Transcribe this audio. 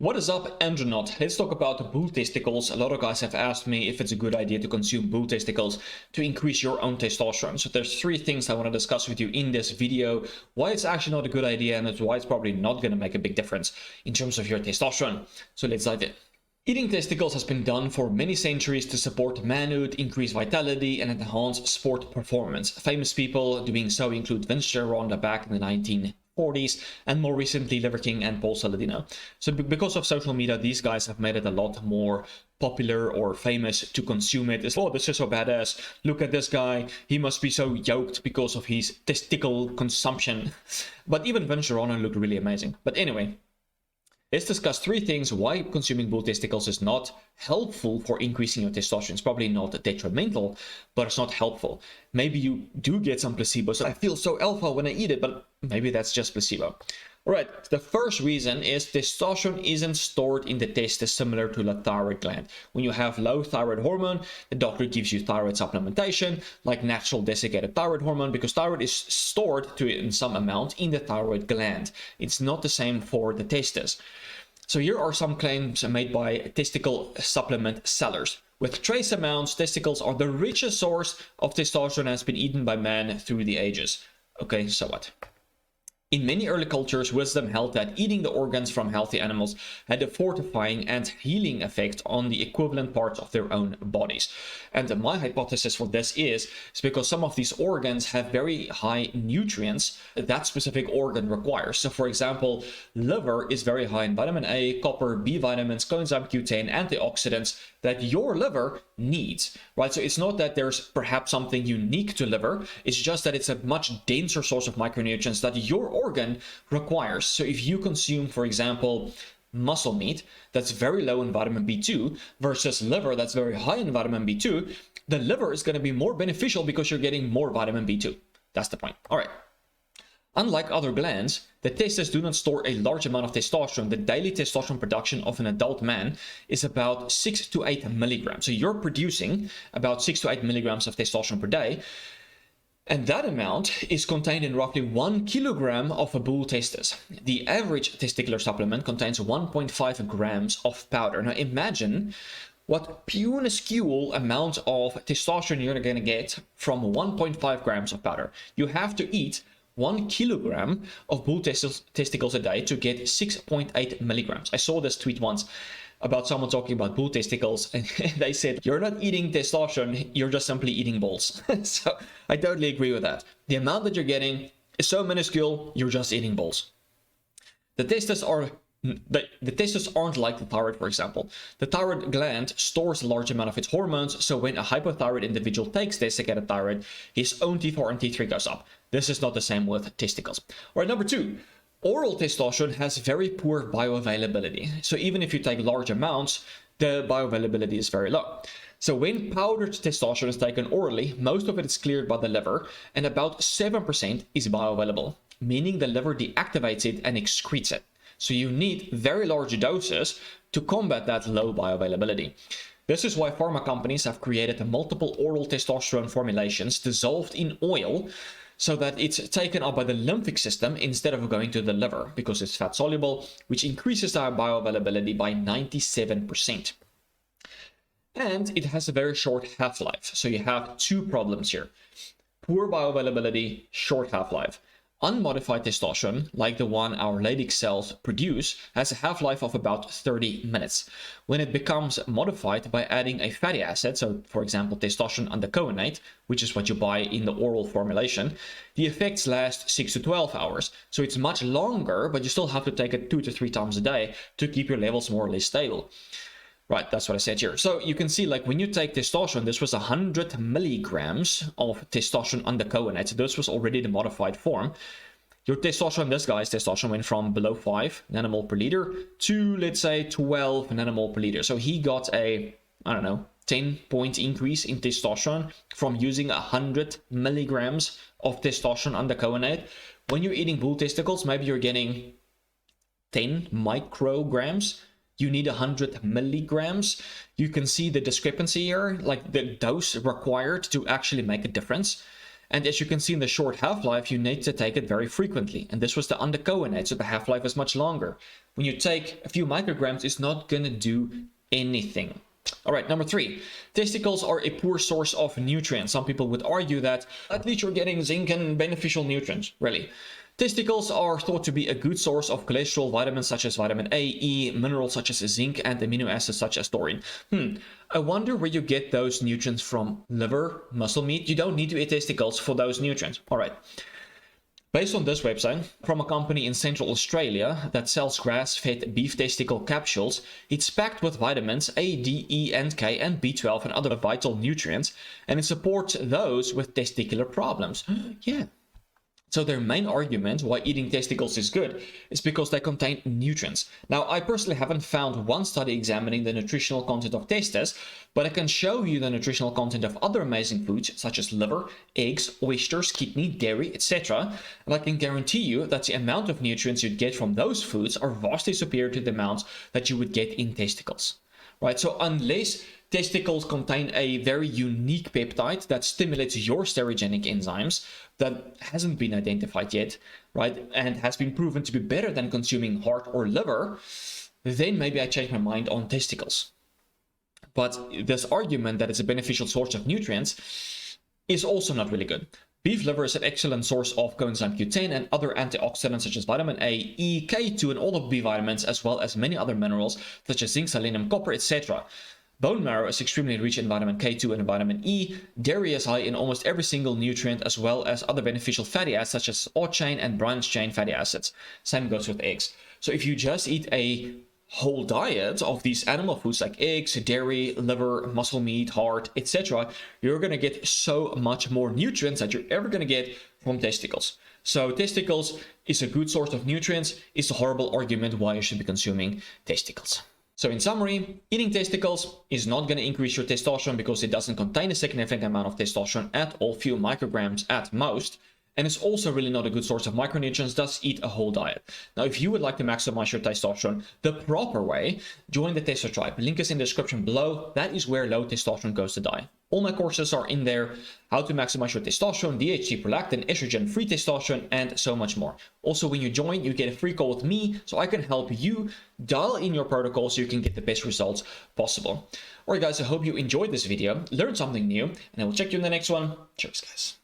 What is up, Andronaut? Let's talk about bull testicles. A lot of guys have asked me if it's a good idea to consume bull testicles to increase your own testosterone. So there's three things I want to discuss with you in this video. Why it's actually not a good idea and why it's probably not going to make a big difference in terms of your testosterone. So let's dive in. Eating testicles has been done for many centuries to support manhood, increase vitality, and enhance sport performance. Famous people doing so include Vince Gironda back in the 1940s, and more recently Liver King and Paul Saladino. So because of social media, these guys have made it a lot more popular or famous to consume it. It's, oh, this is so badass. Look at this guy. He must be so yoked because of his testicle consumption. But even Vince Gironda looked really amazing. But anyway, let's discuss three things why consuming bull testicles is not helpful for increasing your testosterone. It's probably not detrimental, but it's not helpful. Maybe you do get some placebo. So I feel so alpha when I eat it, but maybe that's just placebo. All right, the first reason is testosterone isn't stored in the testes similar to the thyroid gland. When you have low thyroid hormone, the doctor gives you thyroid supplementation, like natural desiccated thyroid hormone, because thyroid is stored in some amount in the thyroid gland. It's not the same for the testes. So here are some claims made by testicle supplement sellers. With trace amounts, testicles are the richest source of testosterone and has been eaten by men through the ages. Okay, so what? In many early cultures, wisdom held that eating the organs from healthy animals had a fortifying and healing effect on the equivalent parts of their own bodies. And my hypothesis for this is because some of these organs have very high nutrients that specific organ requires. So for example, liver is very high in vitamin A, copper, B vitamins, coenzyme Q10, antioxidants that your liver needs, right? So it's not that there's perhaps something unique to liver, it's just that it's a much denser source of micronutrients that your organ requires. So if you consume, for example, muscle meat that's very low in vitamin B2 versus liver that's very high in vitamin B2, the liver is going to be more beneficial because you're getting more vitamin B2. That's the point. All right. Unlike other glands, the testes do not store a large amount of testosterone. The daily testosterone production of an adult man is about 6 to 8 milligrams. So you're producing about 6 to 8 milligrams of testosterone per day. And that amount is contained in roughly 1 kilogram of a bull testis. The average testicular supplement contains 1.5 grams of powder. Now imagine what minuscule amount of testosterone you're going to get from 1.5 grams of powder. You have to eat 1 kilogram of bull testicles a day to get 6.8 milligrams. I saw this tweet once about someone talking about bull testicles, and they said, you're not eating testosterone, you're just simply eating balls. So I totally agree with that. The amount that you're getting is so minuscule, you're just eating balls. The testes aren't like the thyroid, for example. The thyroid gland stores a large amount of its hormones, so when a hypothyroid individual takes desiccated thyroid, his own T4 and T3 goes up. This is not the same with testicles. All right, number two. Oral testosterone has very poor bioavailability. So even if you take large amounts, the bioavailability is very low. So when powdered testosterone is taken orally, most of it is cleared by the liver, and about 7% is bioavailable, meaning the liver deactivates it and excretes it. So you need very large doses to combat that low bioavailability. This is why pharma companies have created multiple oral testosterone formulations dissolved in oil, so that it's taken up by the lymphatic system instead of going to the liver, because it's fat soluble, which increases our bioavailability by 97%. And it has a very short half-life. So you have two problems here. Poor bioavailability, short half-life. Unmodified testosterone, like the one our Leydig cells produce, has a half-life of about 30 minutes. When it becomes modified by adding a fatty acid, so for example testosterone undecoonate, which is what you buy in the oral formulation, the effects last 6 to 12 hours. So it's much longer, but you still have to take it 2 to 3 times a day to keep your levels more or less stable. Right, that's what I said here. So you can see, like, when you take testosterone, this was 100 milligrams of testosterone undecoonate. So this was already the modified form. Your testosterone, this guy's testosterone went from below 5 nanomole per liter to, let's say, 12 nanomole per liter. So he got a, I don't know, 10-point increase in testosterone from using 100 milligrams of testosterone undecoonate. When you're eating bull testicles, maybe you're getting 10 micrograms. You need 100 milligrams. You can see the discrepancy here, like the dose required to actually make a difference. And as you can see in the short half-life, you need to take it very frequently. And this was the undercoated, so the half-life is much longer. When you take a few micrograms, it's not going to do anything. All right, number 3, testicles are a poor source of nutrients. Some people would argue that at least you're getting zinc and beneficial nutrients. Really. Testicles are thought to be a good source of cholesterol, vitamins such as vitamin A, E, minerals such as zinc, and amino acids such as taurine. I wonder where you get those nutrients from. Liver, muscle meat? You don't need to eat testicles for those nutrients. All right. Based on this website, from a company in Central Australia that sells grass-fed beef testicle capsules, it's packed with vitamins A, D, E, and K, and B12 and other vital nutrients, and it supports those with testicular problems. Yeah. So their main argument why eating testicles is good is because they contain nutrients. Now, I personally haven't found one study examining the nutritional content of testes, but I can show you the nutritional content of other amazing foods such as liver, eggs, oysters, kidney, dairy, etc. And I can guarantee you that the amount of nutrients you'd get from those foods are vastly superior to the amounts that you would get in testicles. Right? So unless testicles contain a very unique peptide that stimulates your steroidogenic enzymes that hasn't been identified yet, right, and has been proven to be better than consuming heart or liver, then maybe I change my mind on testicles. But this argument that it's a beneficial source of nutrients is also not really good. Beef liver is an excellent source of coenzyme Q10 and other antioxidants such as vitamin A, E, K2, and all of B vitamins, as well as many other minerals such as zinc, selenium, copper, etc. Bone marrow is extremely rich in vitamin K2 and vitamin E. Dairy is high in almost every single nutrient, as well as other beneficial fatty acids such as short-chain and branched-chain fatty acids. Same goes with eggs. So if you just eat a whole diet of these animal foods like eggs, dairy, liver, muscle meat, heart, etc., you're going to get so much more nutrients that you're ever going to get from testicles. So testicles is a good source of nutrients. It's a horrible argument why you should be consuming testicles. So in summary, eating testicles is not going to increase your testosterone because it doesn't contain a significant amount of testosterone at all, few micrograms at most. And it's also really not a good source of micronutrients, thus eat a whole diet. Now, if you would like to maximize your testosterone the proper way, join the TestoTribe. Link is in the description below. That is where low testosterone goes to die. All my courses are in there. How to maximize your testosterone, DHT, prolactin, estrogen, free testosterone, and so much more. Also, when you join, you get a free call with me so I can help you dial in your protocol so you can get the best results possible. All right, guys, I hope you enjoyed this video, learned something new, and I will check you in the next one. Cheers, guys.